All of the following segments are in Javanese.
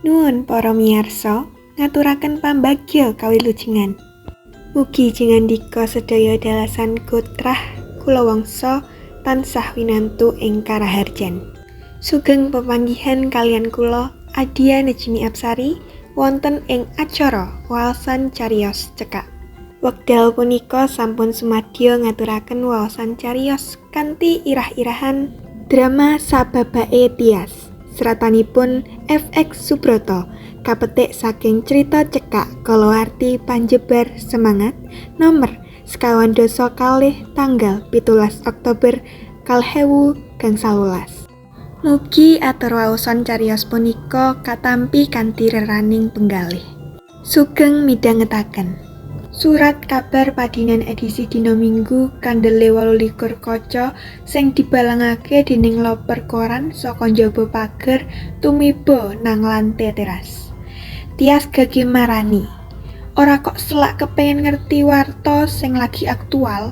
Nuwun para miyarsa, ngaturaken pambagya kawilujengan. Mugi jengandika sedaya dalasan kotrah kulawangsa tansah winantu ing karaharjan. Sugeng pepanggihan kalian kula Adia Najmi Apsari wonten ing acara waosan cariyos cekak. Wekdal punika sampun sumadya ngaturaken waosan cariyos kanthi irah-irahan drama Sababake Tyas. Seratanipun FX Subroto kapetik saking cerita cekak kalawarti Panjebar Semangat nomor 52 tanggal 17 Oktober 2019. Mugi atur waosan cariyos punika katampi kanthi reraning penggalih. Sugeng midhangetaken. Surat kabar padinan edisi dina Minggu kandele 28 kaca sing dibalangake dening loper koran saka njaba pager tumiba nang lantai teras. Tyas gage marani. Ora kok selak kepengin ngerti warta sing lagi aktual.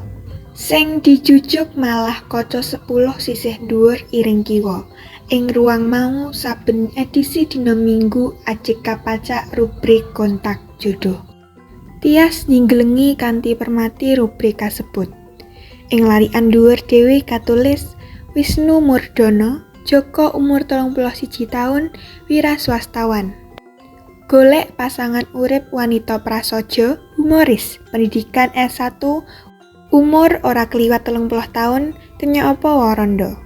Sing dijujuk malah kaca 10 sisih dhuwur iring kiwa. Ing ruang mau saben edisi dina Minggu ajeg kapacak rubrik kontak jodoh. Tyas nyinggelengi kanthi permati rubrik kasebut. Ing larikan dhuwur dhewe katulis Wisnu Murdono, Joko umur 31 taun, wiraswastawan. Golek pasangan urip wanita prasaja, humoris, pendidikan S1, umur ora kliwat 30 taun, kenya apa warondo.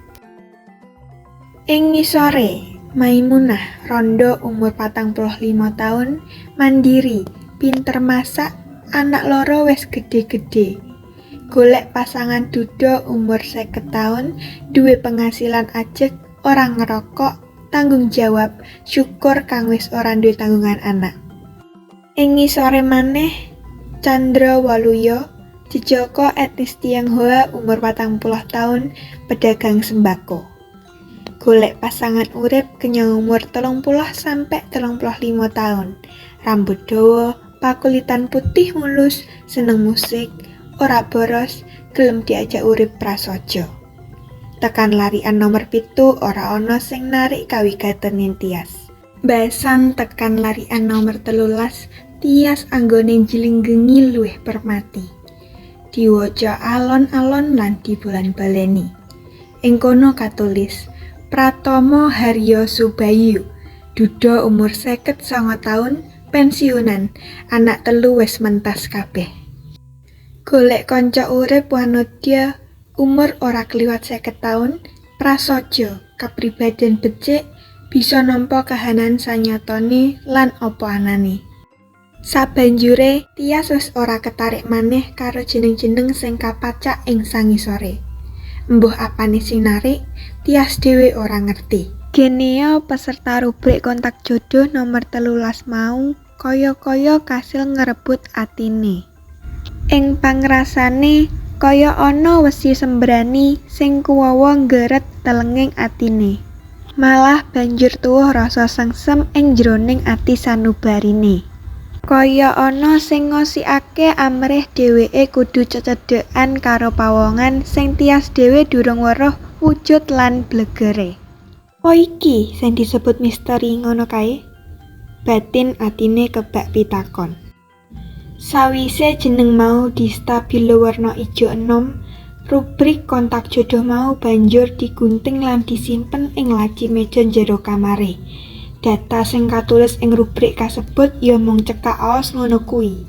Ing ngisore, Maimunah, rondo umur 45 taun, mandiri, pinter masak, anak loro wis gede-gede. Golek pasangan duda umur 50 taun, duwe penghasilan ajeg, orang ngerokok, tanggung jawab, syukur kang wis ora duwe tanggungan anak. Ing ngisore maneh, Chandra Waluyo, jejaka etnis Tionghoa umur 40 taun, pedagang sembako. Golek pasangan urip kenya umur 30 sampai 35 taun. Rambut dawa, pakulitan putih mulus, seneng musik, ora boros, gelem diajak urip prasaja. Tekan larikan nomor 7 ora ana sing narik kawigatening Tyas. Basan tekan larikan nomor 13, Tyas anggone njlinggengi luwih permati. Diwaca alon-alon lan dibulan-baleni. Ing kono katulis Pratomo Haryo Subayu, duda umur 59 taun, pensiunan, anak telu wis mentas kabeh. Golek kanca urip wanodya, umur ora kliwat 50 taun, prasaja, kapribaden becik, bisa nampa kahanan sanyatane lan apa anane. Sabanjure Tyas wis ora ketarik maneh karo jeneng-jeneng sing kapacak ing sangisore. Mbuh apane sing narik, Tyas dhewe ora ngerti. Genea peserta rubrik kontak jodoh nomor 13 mau kaya-kaya kasil ngerebut atine. Ing pangrasane kaya ana wesi sembrani sing kuwawa nggeret telenging atine. Malah banjur tuwuh rasa sengsem ing jroning ati sanubarine. Kaya ana sing ngosikake amrih dheweke kudu cecedhekan karo pawongan sing Tyas dhewe durung weruh wujud lan blegere. Apa iki sing disebut misteri ngono kae? Batin atine kebak pitakon. Sawise jeneng mau distabilo warna ijo enom, rubrik kontak jodoh mau banjur digunting lan disimpen ing laci meja njero kamare. Data sing katulis ing rubrik kasebut ya mung cekak aos ngono kuwi.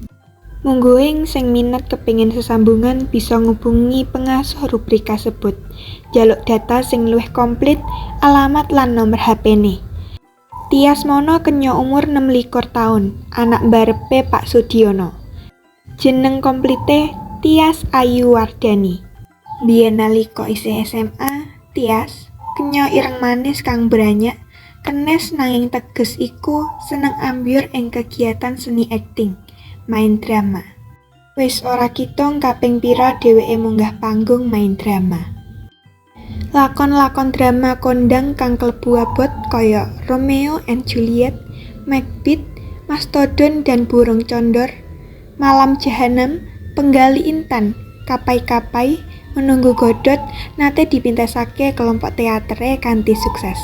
Munggo ing sing minat kepengin sesambungan bisa ngubungi pengasuh rubrik kasebut. Jaluk data sing luwih komplit, alamat lan nomor HP-ne. Tyas mono kenya umur 26 taun, anak mbarepe Pak Sudiono. Jeneng komplite Tyas Ayu Wardani. Biyen nalika isih SMA, Tyas kenya ireng manis kang branyak, kenes nanging teges iku seneng ambyur ing kegiatan seni akting, main drama. Wis ora kitung kaping pira dheweke munggah panggung main drama. Lakon-lakon drama kondang kang klebu abot kaya Romeo and Juliet, Macbeth, Mastodon dan Burung Condor, Malam Jahanam, Penggali Intan, Kapai-Kapai, Menunggu Godot nate dipintasake kelompok teatere kanthi sukses.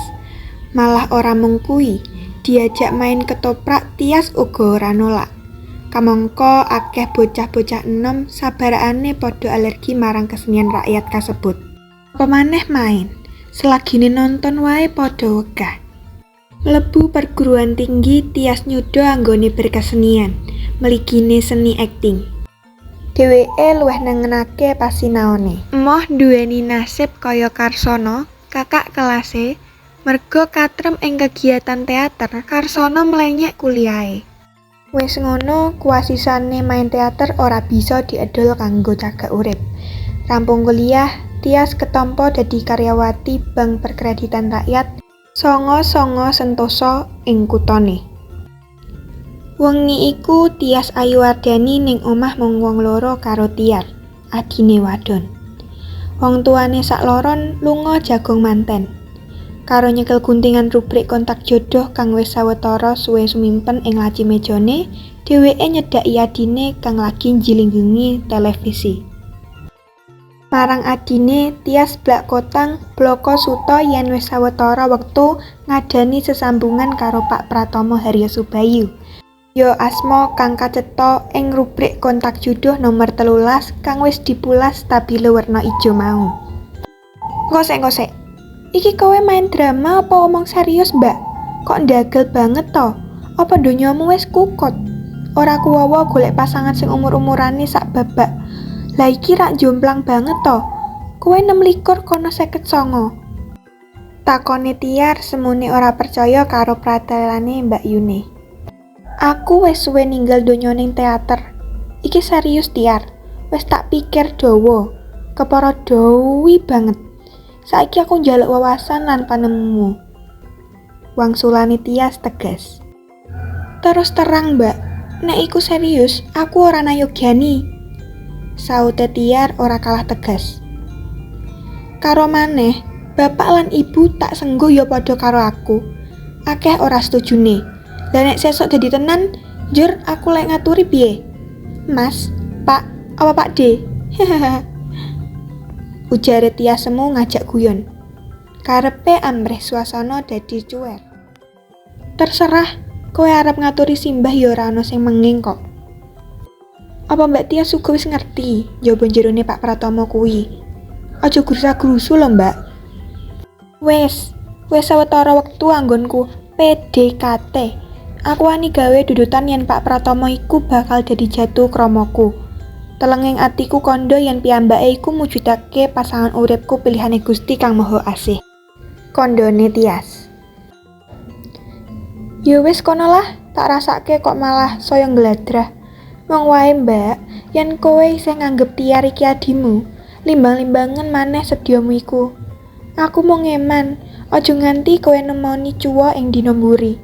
Malah ora mung kuwi, diajak main ketoprak Tias uga ora nolak. Kamangka akeh bocah-bocah enom sabarakane padha alergi marang kesenian rakyat kasebut. Apa maneh main, selagine nonton wae padha wegah. Mlebu perguruan tinggi Tias nyuda anggone berkesenian, mligine seni akting. Dheweke luwih nengenake pasinaone. Emoh duweni nasib kaya Karsono, kakak kelase, merga katrem ing kegiatan teater, Karsono melenyek kuliahe. Wis ngono, kuasisane main teater ora bisa diedol kanggo cagak urip. Rampung kuliah, Tias ketampa dadi karyawati Bank Perkreditan Rakyat Songo Sentosa ing kutone. Wengi iku Tias Ayuwardani ning omah mung wong loro karo Tiar, adine wadon. Wong tuane sakloron lunga jagong manten. Karo nyekel guntingan rubrik kontak jodoh kang wis sawetara suwe sumimpen ing laci mejane, dheweke nyedhaki adine kang lagi njilinggungi televisi. Marang adine, Tias blak kotang bloko suta yen wis sawetara wektu ngadani sesambungan karo Pak Pratomo Haryo Subayu. Ya asma kang kacetha ing rubrik kontak jodoh nomor 13 kang wis dipulas stabile werna ijo mau. Ngosek-ngosek. Iki kowe main drama apa omong serius, Mbak? Kok ndagel banget to? Apa donyamu wis kukut? Ora kuwawa golek pasangan sing umur-umurane sak babak. Lah iki rak jomplang banget to. Kowe 26 kono 59. Takone Tiar semune ora percaya karo pratelane Mbak Yune. Aku wis suwe ninggal donya ning teater. Iki serius Tiar. Wis tak pikir dawa. Kepara dawi banget. Saiki aku njaluk wawasan lan panemumu. Wangsulane Tias tegas. Terus terang, Mbak. Nek iku serius, aku ora nayogyani. Saute Tiar ora kalah tegas. Karo maneh, bapak lan ibu tak sengguh ya padha karo aku. Akeh ora setujune. Lah nek sesuk dadi tenan, njur aku lek ngaturi piye? Mas, Pak, apa Pak D? Ujare Tias semu ngajak guyon. Karepe ambrih suasana dadi cuwer. Terserah, kowe arep ngaturi simbah ya ora ana sing menging kok. Apa Mbak Tias uga wis ngerti jaba jerone Pak Pratomo kuwi? Aja grusa-grusu lho, Mbak. Wis sawetara wektu anggonku PDKT. Aku wani gawe dudutan yen Pak Pratomo iku bakal dadi jatuh kromoku. Telenging atiku kondo yen piyambake iku mujudake pasangan uripku pilihane Gusti Kang Maha Asih. Kondone Tias. Ya wis kono lah, tak rasake kok malah saya ngladrah. Wong wae Mbak, yen kowe isih nganggep Tiar iki adimu, limbang-limbangen maneh sedyamu iku. Aku mau ngeman, aja nganti kowe nemoni cuwa ing dina mburi.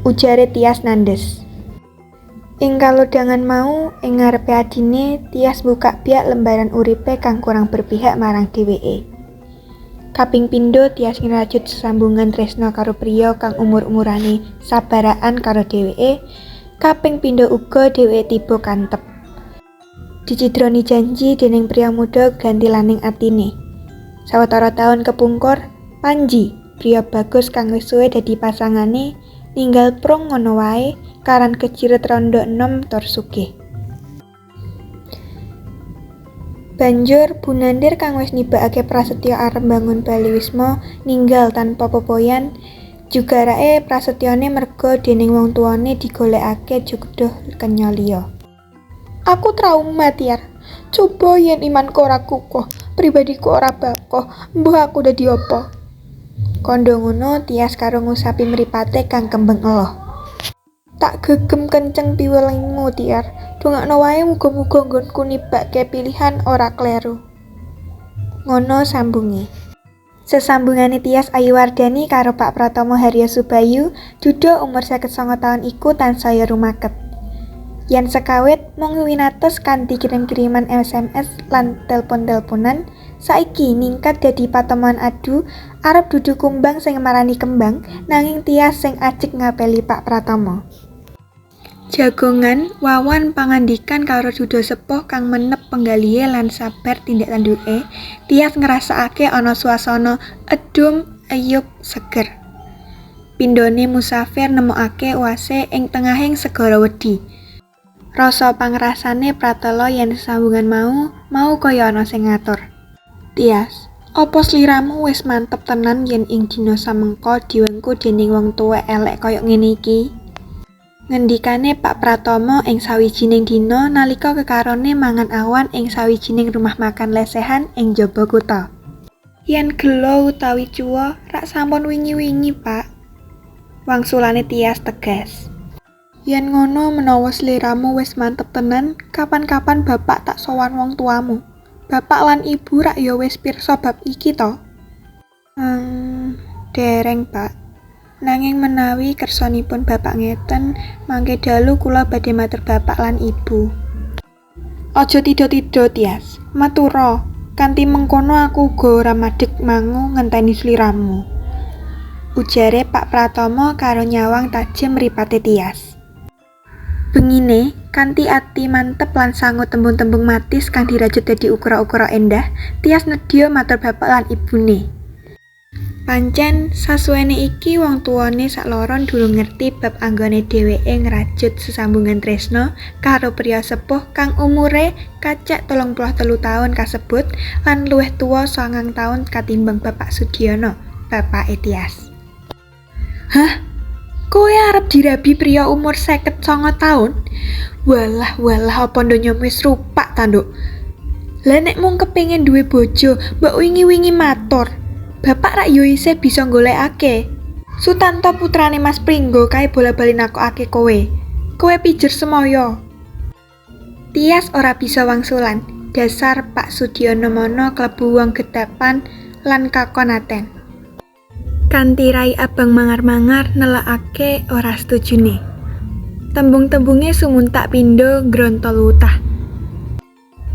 Ujare Tias nandes. Ing kalodhangan mau, ing ngarepe adine, Tias buka biak lembaran uripe kang kurang berpihak marang dheweke. Kaping pindho Tias ngrajut sesambungan tresna karo priya kang umur-umurane sabaraan karo dheweke. Kaping pindho uga dheweke tiba kantep. Dicidroni janji dening priya muda ganti laning atine. Sawetara taun kepungkur, Panji, priya bagus kang wis suwe dadi pasangane, ninggal prung ngono wae karan keciret rondo 6 tur sugih. Banjur Bu Nandir kang wis nibakake prasetya arep bangun Bali Wisma ninggal tanpa popoyan. Jugarake prasetyane merga dening wong tuane digolekake jodoh kenya liya. Aku trauma Tiar. Coba yen imanku ora kukuh, pribadiku ora bakoh, mbuh aku dadi apa? Kondo ngono Tias karo ngusapi mripate kang kembeng eloh. Tak gegem kenceng piwelingmu Tiar. Dongakno wae muga-muga nggonku nibakke pilihan ora kleru. Ngono sambunge. Sesambungane Tias Ayuwardani karo Pak Pratomo Haryo Subayu, duda umur 59 taun iku tansaya rumaket. Yen sekawit mung winates kanthi kirim-kiriman SMS lan telepon-teleponan, saiki ningkat dadi patemuan adu arep dudu kumbang sing marani kembang nanging Tias sing ajeg ngapeli Pak Pratomo. Jagongan wawan pangandikan karo duda sepuh kang menep penggalihe lan sabar tindak tanduke, Tias ngrasakake ana swasana edum eyub seger. pindhone musafir nemokake oase ing tengahing segara wedi. Rasa pangrasane pratela yen sambungan mau kaya ana sing ngatur. Tias, apa sliramu wis mantep tenan yen ing dina samengko diwengku dening wong tuwek elek kaya ngene iki? Ngendikane Pak Pratama ing sawijining dina nalika kekarone mangan awan ing sawijining rumah makan lesehan ing jaba kutha. Yen gelo utawi cuwa, rak sampun wingi-wingi, Pak. Wangsulane Tias tegas. Yen ngono menawa sliramu wis mantep tenan, kapan-kapan bapak tak sowan wong tuamu. Bapak lan ibu rak ya wis pirsa bab iki to? Dereng, Pak. Nanging menawi kersanipun bapak ngeten, mangke dalu kula badhe matur bapak lan ibu. Aja tido-tido, Tias. Matura, kanthi mengkono aku uga ora madheg mangu ngenteni sliramu. Ujare Pak Pratama karo nyawang tajem mripate Tias. Bengine, kanthi ati mantep lan sangu tembung-tembung matis kang dirajut dadi ukura-ukura endah, Tias nedya matur bapak lan ibune. Pancen sasuwene iki wong tuwane sakloron durung ngerti bab anggone dheweke ngrajut sesambungan tresna karo priya sepuh kang umure kacek 33 taun kasebut lan luwih tuwa 9 taun katimbang Bapak Sudiono, bapake Tias. Hah? Kowe arep dirabi priya umur 59 taun? Walah apa ndonyamu wis rupak ta, Nduk? Lah nek mung kepengin duwe bojo, mbok wingi-wingi matur. Bapak rak yo isih bisa golekake. Sutanto putrane Mas Pringgo kae bola-bali nakokake kowe. Kowe pijer semoyo. Tias ora bisa wangsulan. Dasar Pak Sudiono mono klebu wong gedapan lan kakonaten. Kanthi rai abang mangar-mangar nelakake ora setujune. Tembung-tembunge sumuntak pindho grontol lutah.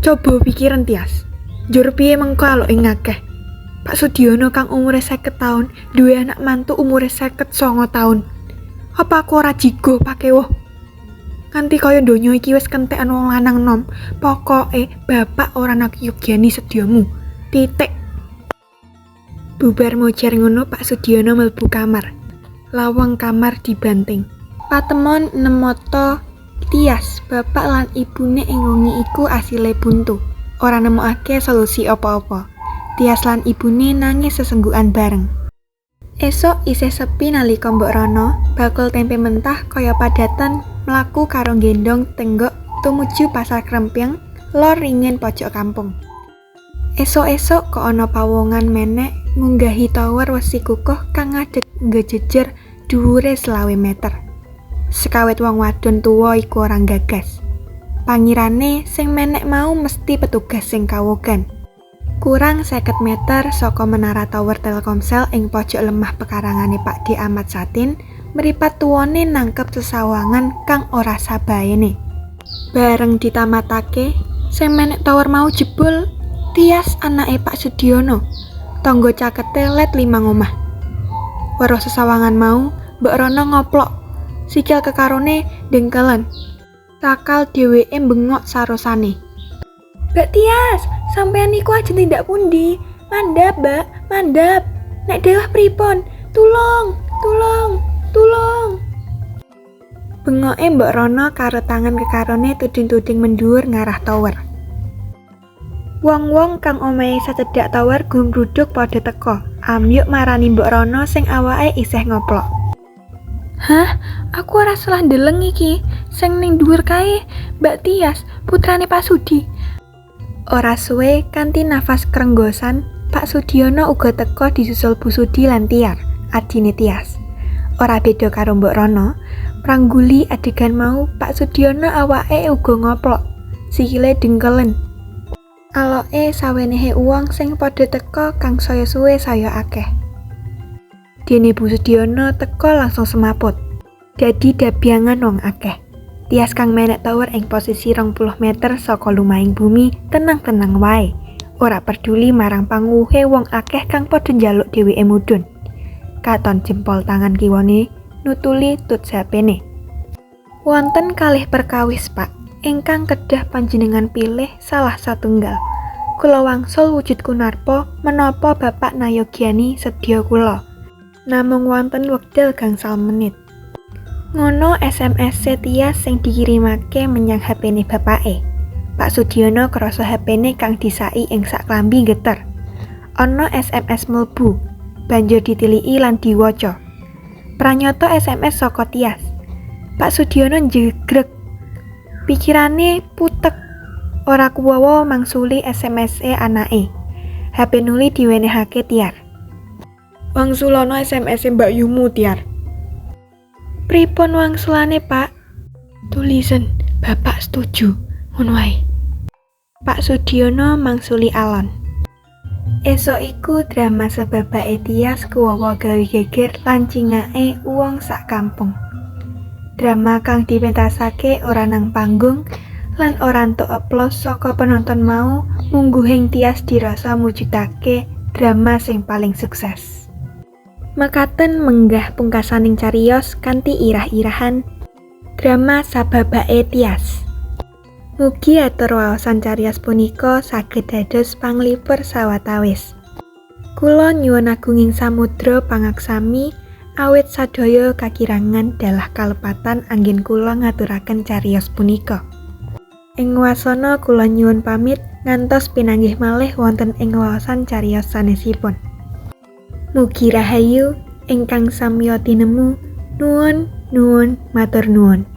Coba pikiran Tias. Njur piye mengko alok ing akeh. Pak Sudiono kang umure 50 taun, duwe anak mantu umure 59 taun. Apa aku ora jigo pakewo? Kanthi kaya donya iki wis kentekan wong lanang nom, pokoke bapak ora nakyugyani sedyamu. Titik. Bubar mojar ngono Pak Sudiono mlebu kamar. Lawang kamar dibanting. Patemon nemoto Tias, bapak lan ibune ing wengi iku asile buntu. Ora nemokake solusi apa-apa. Tias lan ibune nangis sesenggukan bareng. Esok isih sepi nalika Mbok Rono bakul tempe mentah kaya padatan mlaku karo gendong tenggok tumuju pasar Krempyeng lor ringin pojok kampung. Esok-esok kok ana pawongan menek ngunggahi tower wesi kukuh kang ngadeg ngejejer dhuwure 20 meter. Sekawit wong wadon tuwa iku ora gagas. Pangirane sing menek mau mesti petugas sing kawogan. Kurang 50 meter saka menara tower Telkomsel ing pojok lemah pekarangane Pak D. Ahmad Satin, mripat tuwane nangkep sesawangan kang ora sabaene. Bareng ditamatake, sing menek tower mau jebul. Tias anake Pak Sudiono. Tangga cakete let 5 omah. Weruh sesawangan mau, Mbok Rono ngoplok. Sikil kekarone dengkelen. Takal dheweke bengok sarosane. Mbak Tias, sampean niku ajeng tindak pundi? Mandap, Mbak, mandap. Nek dewah pripun? Tulung. Bengoke Mbok Rono karo tangan kekarone tuding-tuding mendhuwur ngarah tower. Wong-wong kang omahe sacedhak tower gumruduk padha teka, ambyuk marani Mbok Rono sing awake isih ngoplok. Hah? Aku ora salah ndeleng iki. Sing ning dhuwur kae, Mbak Tias, putrane Pak Sudi. Ora suwe kanthi nafas krenggosan, Pak Sudiono uga teka disusul Bu Sudi lan Tiar, adine Tias. Ora beda karo Mbok Rono, prangguli adegan mau Pak Sudiono awake uga ngoplok, sikile dengkelen. Aloke sawenehe uwong sing padha teka kang saya suwe saya akeh. Dene Bu Sudiono teka langsung semaput. Dadi dabyangan wong akeh. Tias kang menek tower ing posisi 20 meter saka lumahing bumi tenang-tenang wae. Ora peduli marang panguwuhe wong akeh kang padha njaluk dheweke mudhun. Katon jempol tangan kiwane nutuli tut sapene. Wonten kalih perkawis, Pak, ingkang kedah panjenengan pilih salah satunggal. Kula wangsul wujud kunarpa menapa Bapak nayogyani sedya kula. namung wonten wekdal gangsal menit. Ngono SMS-e Tias sing dikirimake menyang HP-ne bapake. Pak Sudiono krasa HP-ne kang disaki ing sak klambi geter. Ana SMS mlebu, banjur ditiliki lan diwaca. Pranyata SMS saka Tias. Pak Sudiono njegreg. Pikirane putek. Ora kuwawa mangsuli SMS-e anake. HP nuli diwenehake Tiar. Wangsulana SMS-e Mbak Yumu, Tiar. Pripun wangsulane, Pak? Tulisan, Bapak setuju. Ngono wae. Pak Sudiono mangsuli alon. Esok iku drama sebabake Tias kuwawa gawe geger lan cingake wong sak kampung. Drama kang dipentasake ora nang panggung lan ora entuk aplaus saka penonton mau mungguhing Tias dirasa mujudake drama sing paling sukses. Mekaten menggah pungkasaning cariyos kanthi irah-irahan drama Sababake Tias. Mugi atur waosan cariyos punika saged dados panglipur sawatawis. Kula nyuwun agunging samudra pangaksami awit sadaya kakirangan dalah kalepatan anggen kula ngaturaken cariyos punika. Ing wasana kula nyuwun pamit ngantos pinanggih malih wonten ing waosan cariyos sanesipun. Mugi rahayu ingkang samya tinemu. Nuwun, matur nuwun.